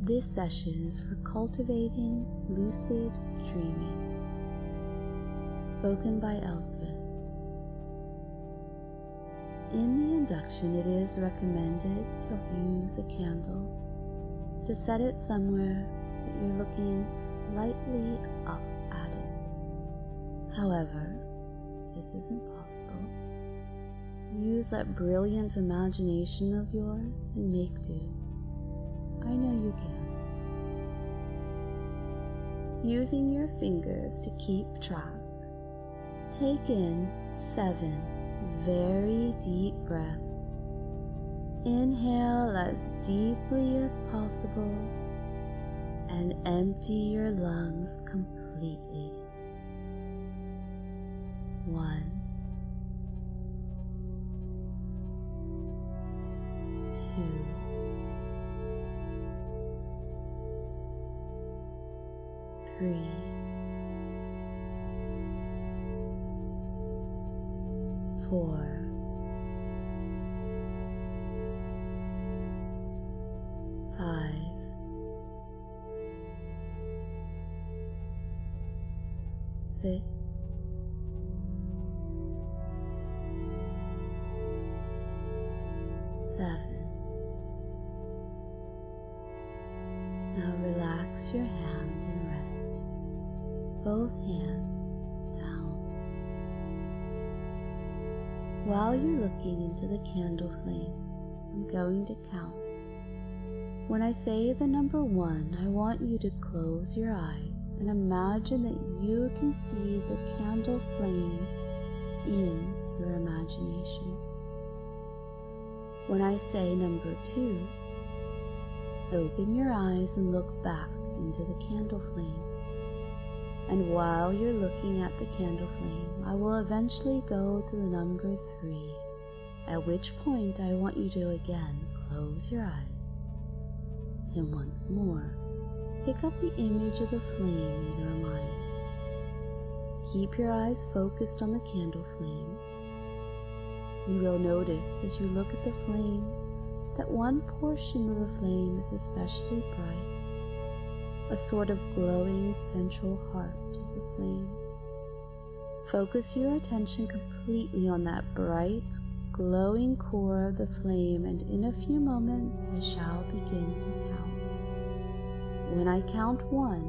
This session is for cultivating lucid dreaming, spoken by Elswyth. In the induction, it is recommended to use a candle to set it somewhere that you're looking slightly up at it. However, this isn't possible. Use that brilliant imagination of yours and make do. I know you can. Using your fingers to keep track, take in 7 very deep breaths. Inhale as deeply as possible and empty your lungs completely. 1, 2, 3, 4, 5, 6, 7. Now relax your hand and rest both hands down. While you're looking into the candle flame, I'm going to count. When I say the number 1, I want you to close your eyes and imagine that you can see the candle flame in your imagination. When I say number 2, open your eyes and look back into the candle flame. And while you're looking at the candle flame, I will eventually go to the number 3, at which point I want you to again close your eyes. And once more, pick up the image of the flame in your mind. Keep your eyes focused on the candle flame. You will notice as you look at the flame that one portion of the flame is especially bright, a sort of glowing central heart of the flame. Focus your attention completely on that bright, glowing core of the flame, and in a few moments I shall begin to count. When I count 1,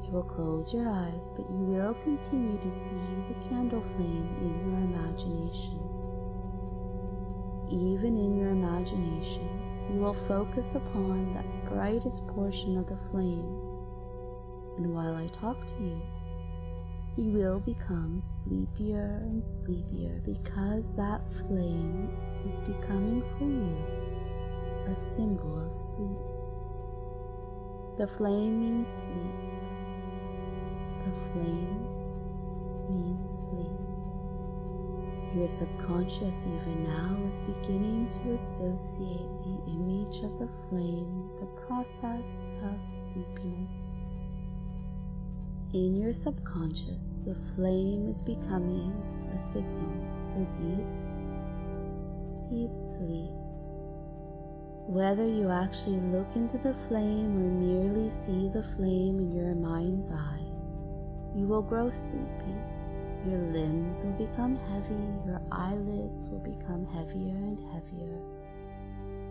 you will close your eyes, but you will continue to see the candle flame in your imagination. Even in your imagination, you will focus upon that brightest portion of the flame, and while I talk to you, you will become sleepier and sleepier because that flame is becoming for you a symbol of sleep. The flame means sleep. The flame means sleep. Your subconscious even now is beginning to associate the image of the flame with the process of sleepiness. In your subconscious, the flame is becoming a signal for deep, deep sleep. Whether you actually look into the flame or merely see the flame in your mind's eye, you will grow sleepy. Your limbs will become heavy, your eyelids will become heavier and heavier,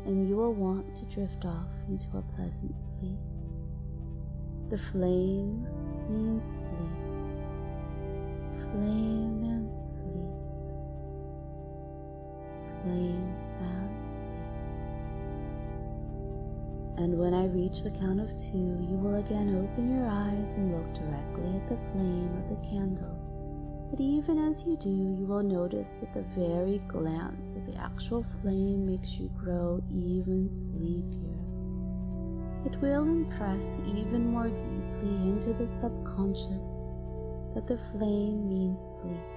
and you will want to drift off into a pleasant sleep. The flame means sleep. Flame and sleep. Flame and sleep. And when I reach the count of 2, you will again open your eyes and look directly at the flame of the candle. But even as you do, you will notice that the very glance of the actual flame makes you grow even sleepier. It will impress even more deeply into the subconscious that the flame means sleep,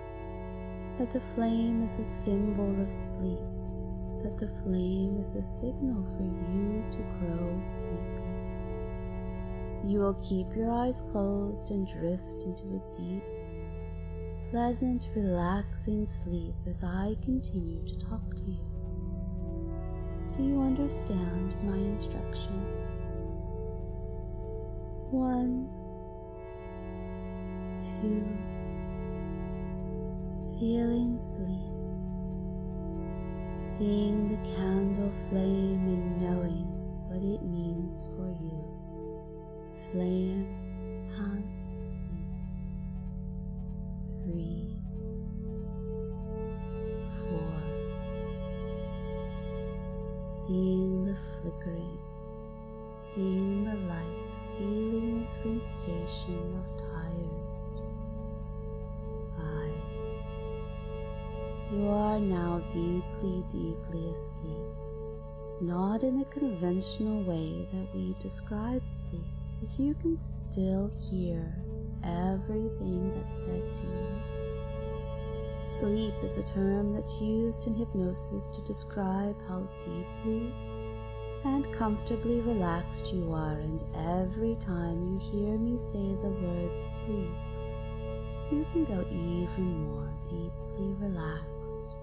that the flame is a symbol of sleep, that the flame is a signal for you to grow sleepy. You will keep your eyes closed and drift into a deep, pleasant, relaxing sleep as I continue to talk to you. Do you understand my instructions? 1, 2, feeling sleep, seeing the candle flame and knowing what it means for you. Flame and sleep. 3, 4, seeing the flickering, seeing the light, feeling the sensation of tired. 5, you are now deeply, deeply asleep, not in the conventional way that we describe sleep, as you can still hear everything that's said to you. Sleep is a term that's used in hypnosis to describe how deeply and comfortably relaxed you are, and every time you hear me say the word sleep, you can go even more deeply relaxed,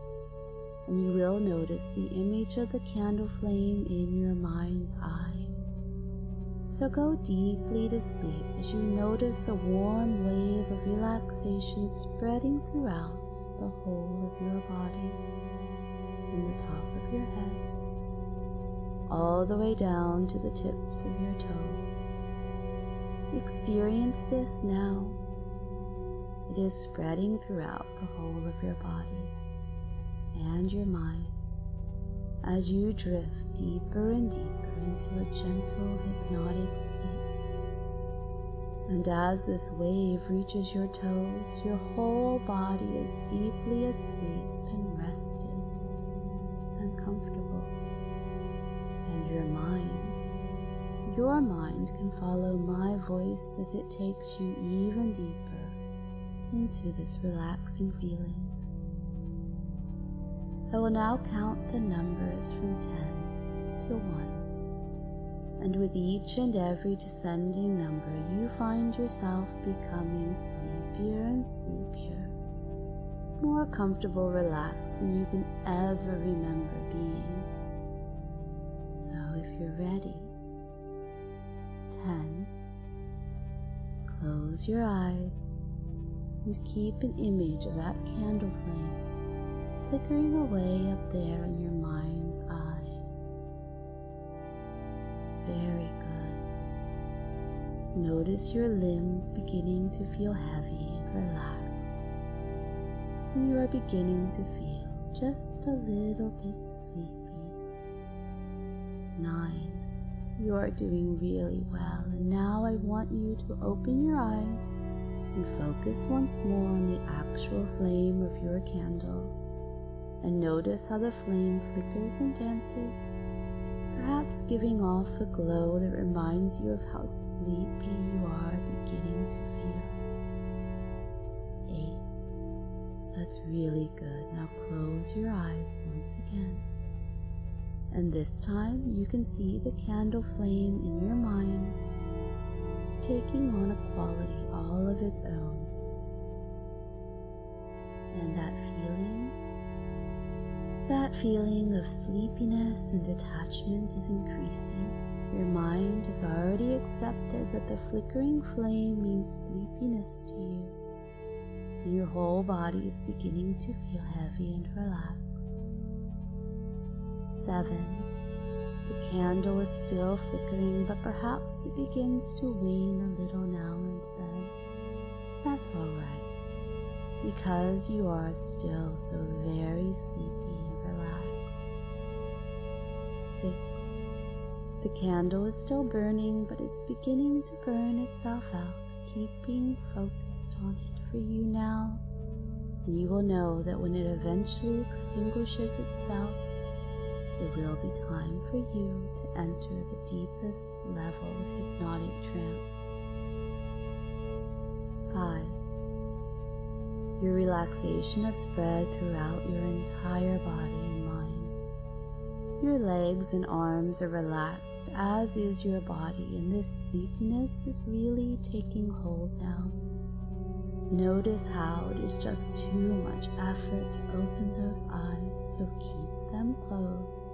and you will notice the image of the candle flame in your mind's eye. So go deeply to sleep as you notice a warm wave of relaxation spreading throughout the whole of your body, from the top of your head, all the way down to the tips of your toes. Experience this now. It is spreading throughout the whole of your body and your mind as you drift deeper and deeper into a gentle hypnotic sleep. And as this wave reaches your toes, your whole body is deeply asleep and rested and comfortable. And your mind can follow my voice as it takes you even deeper into this relaxing feeling. I will now count the numbers from 10 to 1, and with each and every descending number you find yourself becoming sleepier and sleepier, more comfortable, relaxed than you can ever remember being. So if you're ready, 10, close your eyes and keep an image of that candle flame flickering away up there in your mind's eye. Very good. Notice your limbs beginning to feel heavy and relaxed, and you are beginning to feel just a little bit sleepy. 9. You are doing really well, and now I want you to open your eyes and focus once more on the actual flame of your candle. And notice how the flame flickers and dances, perhaps giving off a glow that reminds you of how sleepy you are beginning to feel. 8. That's really good. Now close your eyes once again. And this time you can see the candle flame in your mind. It's taking on a quality all of its own. And that feeling of sleepiness and detachment is increasing. Your mind has already accepted that the flickering flame means sleepiness to you, and your whole body is beginning to feel heavy and relaxed. 7. The candle is still flickering, but perhaps it begins to wane a little now and then. That's all right, because you are still so very sleepy and relaxed. 6. The candle is still burning, but it's beginning to burn itself out, keeping focused on it for you now. And you will know that when it eventually extinguishes itself, it will be time for you to enter the deepest level of hypnotic trance. 5. Your relaxation has spread throughout your entire body and mind. Your legs and arms are relaxed, as is your body, and this sleepiness is really taking hold now. Notice how it is just too much effort to open those eyes, so keep them closed,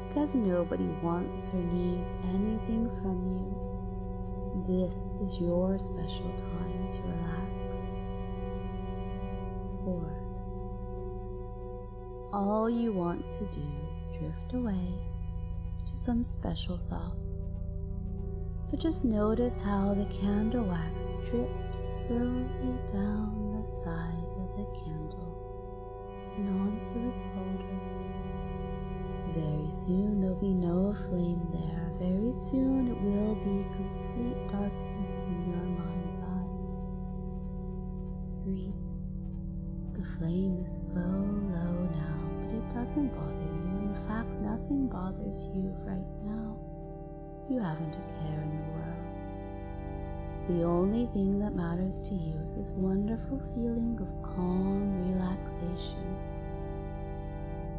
because nobody wants or needs anything from you. this is your special time to relax. 4. All you want to do is drift away to some special thoughts, but just notice how the candle wax drips slowly down the side of the candle and onto its holder. Very soon there'll be no flame there. Very soon it will be complete darkness in your mind's eye. 3. The flame is so low now, but it doesn't bother you. In fact, nothing bothers you right now. You haven't a care in the world. The only thing that matters to you is this wonderful feeling of calm relaxation.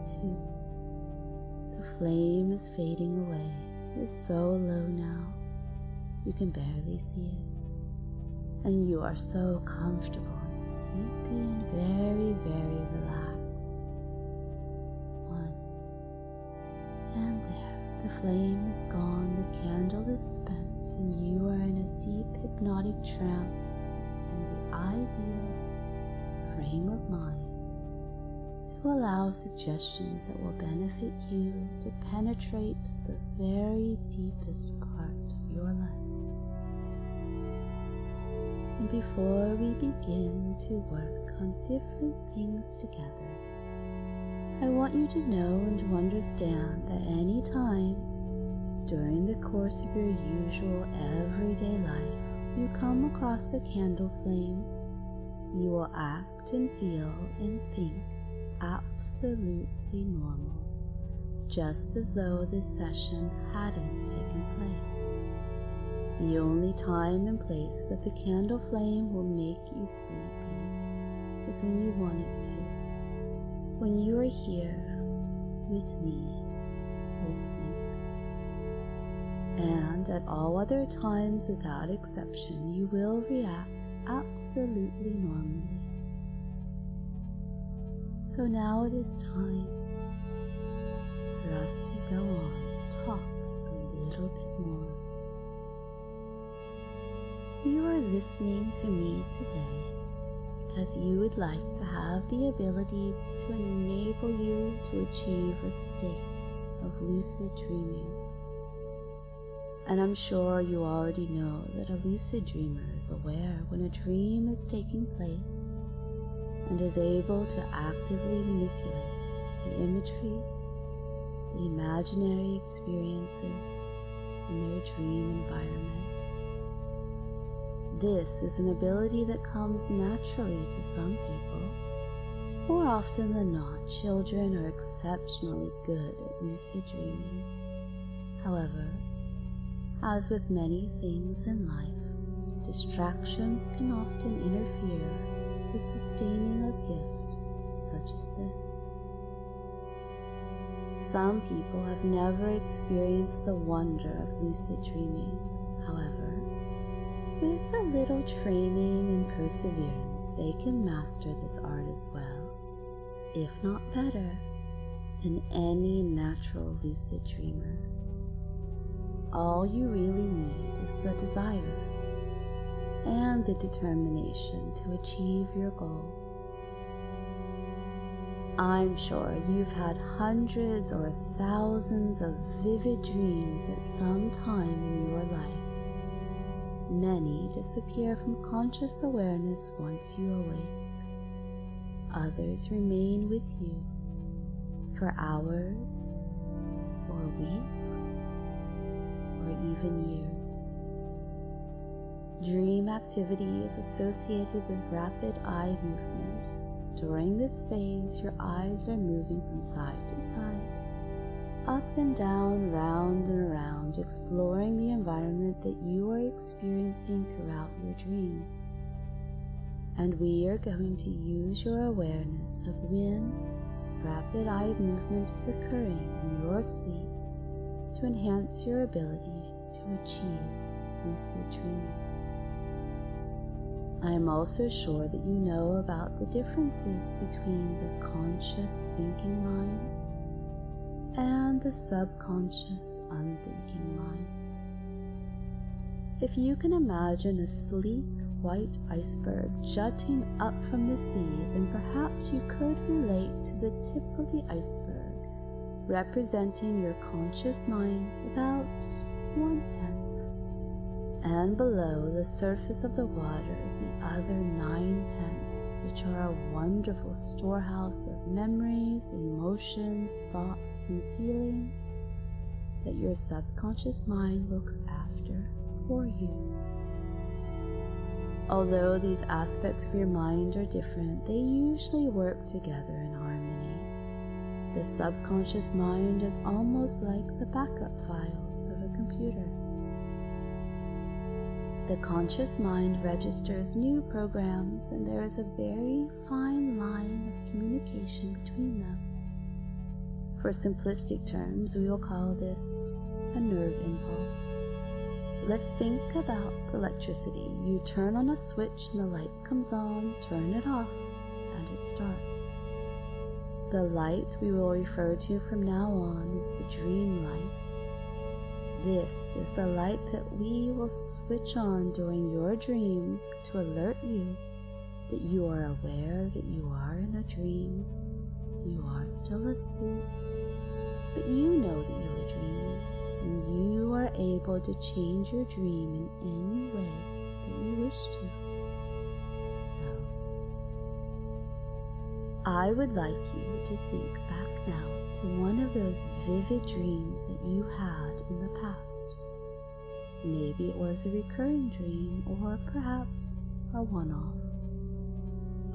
2. The flame is fading away. It is so low now, you can barely see it. And you are so comfortable and sleepy and very, very relaxed. 1. And there, the flame is gone, the candle is spent, and you are in a deep hypnotic trance and the ideal frame of mind to allow suggestions that will benefit you to penetrate the very deepest part of your life. And before we begin to work on different things together, I want you to know and to understand that any time during the course of your usual everyday life you come across a candle flame, you will act and feel and think absolutely normal, just as though this session hadn't taken place. The only time and place that the candle flame will make you sleepy is when you want it to, when you are here with me, listening. And at all other times without exception, you will react absolutely normally. So now it is time for us to go on and talk a little bit more. You are listening to me today because you would like to have the ability to enable you to achieve a state of lucid dreaming. And I'm sure you already know that a lucid dreamer is aware when a dream is taking place and is able to actively manipulate the imagery, the imaginary experiences in their dream environment. This is an ability that comes naturally to some people. More often than not, children are exceptionally good at lucid dreaming. However, as with many things in life, distractions can often interfere with sustaining a gift such as this. Some people have never experienced the wonder of lucid dreaming. However, with a little training and perseverance, they can master this art as well, if not better, than any natural lucid dreamer. All you really need is the desire and the determination to achieve your goal. I'm sure you've had hundreds or thousands of vivid dreams at some time in your life. Many disappear from conscious awareness once you awake. Others remain with you for hours or weeks or even years. Dream activity is associated with rapid eye movement. During this phase, your eyes are moving from side to side, up and down, round and around, exploring the environment that you are experiencing throughout your dream. And we are going to use your awareness of when rapid eye movement is occurring in your sleep to enhance your ability to achieve lucid dreaming. I am also sure that you know about the differences between the conscious thinking mind and the subconscious unthinking mind. If you can imagine a sleek white iceberg jutting up from the sea, then perhaps you could relate to the tip of the iceberg, representing your conscious mind about 1/10. And below the surface of the water is the other 9/10, which are a wonderful storehouse of memories, emotions, thoughts, and feelings that your subconscious mind looks after for you. Although these aspects of your mind are different, they usually work together in harmony. The subconscious mind is almost like the backup files of a computer. The conscious mind registers new programs, and there is a very fine line of communication between them. For simplistic terms, we will call this a nerve impulse. Let's think about electricity. You turn on a switch and the light comes on, turn it off, and it's dark. The light we will refer to from now on is the dream light. This is the light that we will switch on during your dream to alert you that you are aware that you are in a dream. You are still asleep, but you know that you are dreaming, and you are able to change your dream in any way that you wish to. So, I would like you to think back now to one of those vivid dreams that you had in the past. Maybe it was a recurring dream, or perhaps a one-off.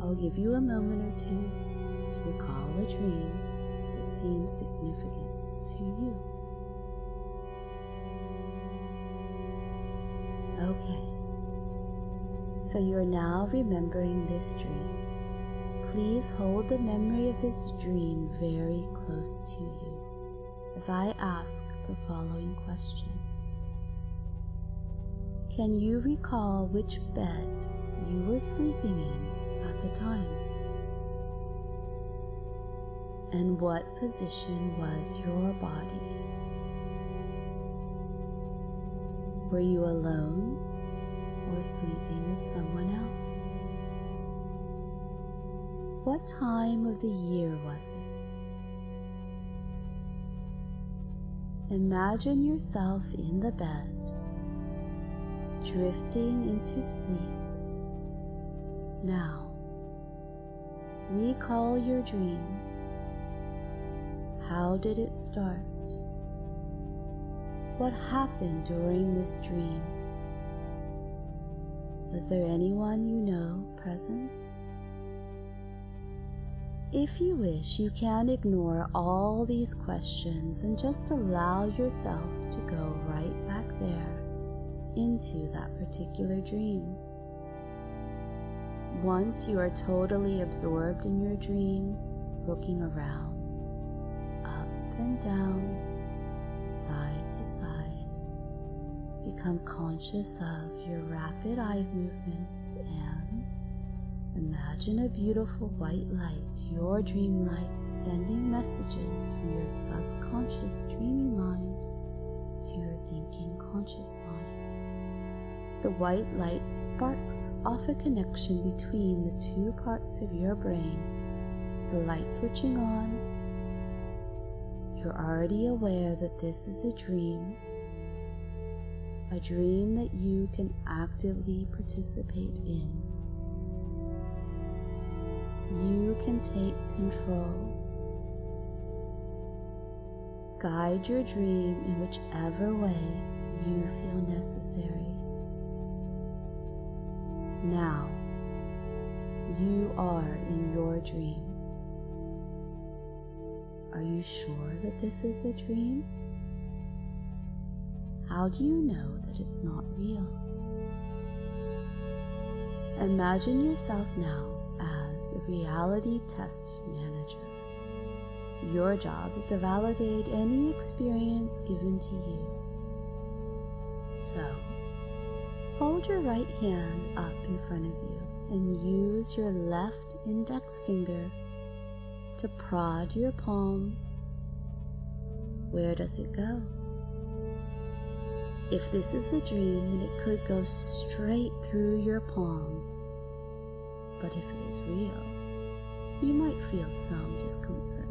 I'll give you a moment or two to recall a dream that seems significant to you. Okay, so you're now remembering this dream. Please hold the memory of this dream very close to you as I ask the following questions. Can you recall which bed you were sleeping in at the time? And what position was your body? Were you alone or sleeping with someone else? What time of the year was it? Imagine yourself in the bed, drifting into sleep. Now, recall your dream. How did it start? What happened during this dream? Was there anyone you know present? If you wish, you can ignore all these questions and just allow yourself to go right back there into that particular dream. Once you are totally absorbed in your dream, looking around, up and down, side to side, become conscious of your rapid eye movements and imagine a beautiful white light, your dream light, sending messages from your subconscious dreaming mind to your thinking conscious mind. The white light sparks off a connection between the two parts of your brain. The light switching on, you're already aware that this is a dream that you can actively participate in. You can take control. Guide your dream in whichever way you feel necessary. Now, you are in your dream. Are you sure that this is a dream? How do you know that it's not real? Imagine yourself now as a reality test manager. Your job is to validate any experience given to you. So, hold your right hand up in front of you and use your left index finger to prod your palm. Where does it go? If this is a dream, then it could go straight through your palm. But if it is real, you might feel some discomfort.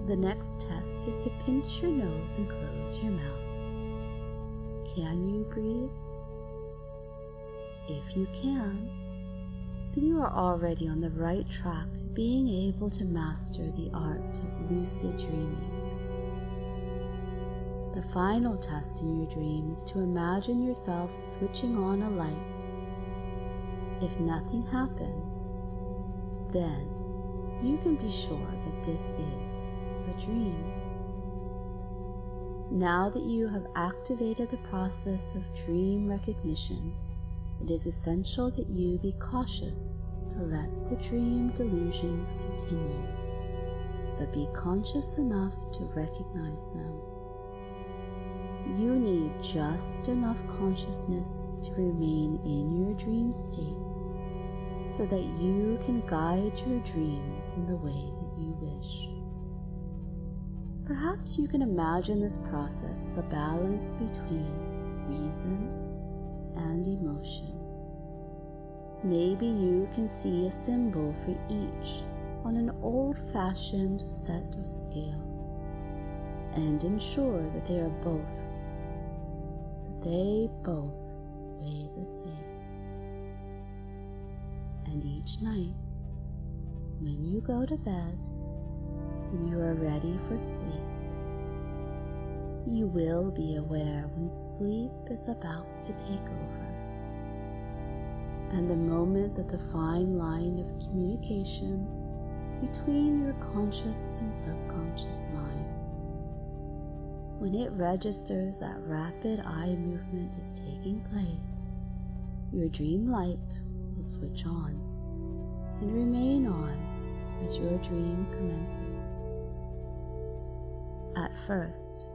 The next test is to pinch your nose and close your mouth. Can you breathe? If you can, then you are already on the right track to being able to master the art of lucid dreaming. The final test in your dream is to imagine yourself switching on a light. If nothing happens, then you can be sure that this is a dream. Now that you have activated the process of dream recognition, it is essential that you be cautious to let the dream delusions continue, but be conscious enough to recognize them. You need just enough consciousness to remain in your dream state so that you can guide your dreams in the way that you wish. Perhaps you can imagine this process as a balance between reason and emotion. Maybe you can see a symbol for each on an old-fashioned set of scales and ensure that they both weigh the same. And each night, when you go to bed and you are ready for sleep, you will be aware when sleep is about to take over. And the moment that the fine line of communication between your conscious and subconscious mind, when it registers that rapid eye movement is taking place, your dream light will switch on and remain on as your dream commences. At first,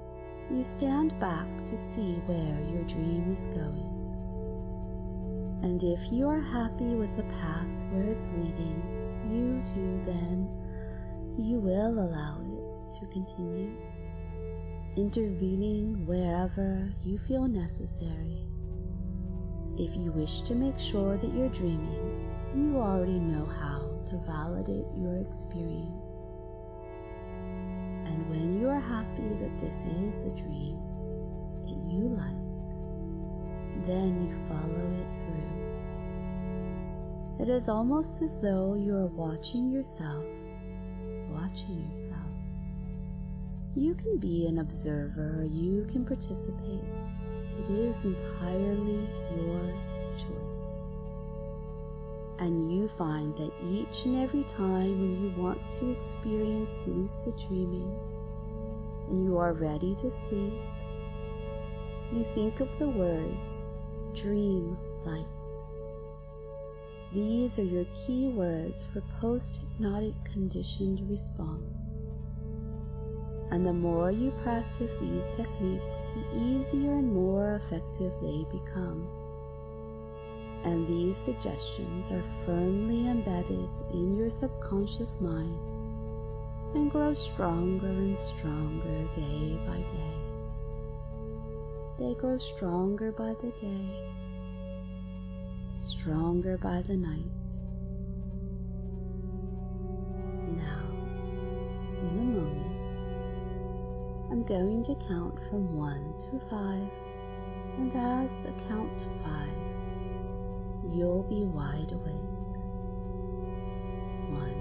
you stand back to see where your dream is going. And if you are happy with the path where it's leading you to, then you will allow it to continue, intervening wherever you feel necessary. If you wish to make sure that you're dreaming, you already know how to validate your experience. And when you are happy that this is a dream that you like, then you follow it through. It is almost as though you are watching yourself. You can be an observer or you can participate. It is entirely your choice. And you find that each and every time when you want to experience lucid dreaming and you are ready to sleep, you think of the words, dream light. These are your key words for post-hypnotic conditioned response. And the more you practice these techniques, the easier and more effective they become. And these suggestions are firmly embedded in your subconscious mind and grow stronger and stronger day by day. They grow stronger by the day, stronger by the night. Now, in a moment, I'm going to count from 1 to 5, and as the count to 5, you'll be wide awake. 1,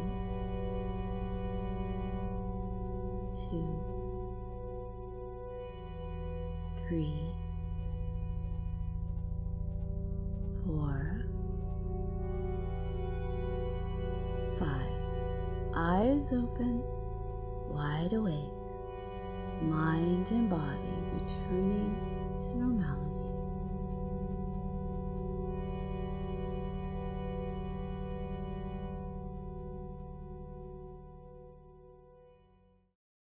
2, 3, 4, 5. Eyes open, wide awake, mind and body returning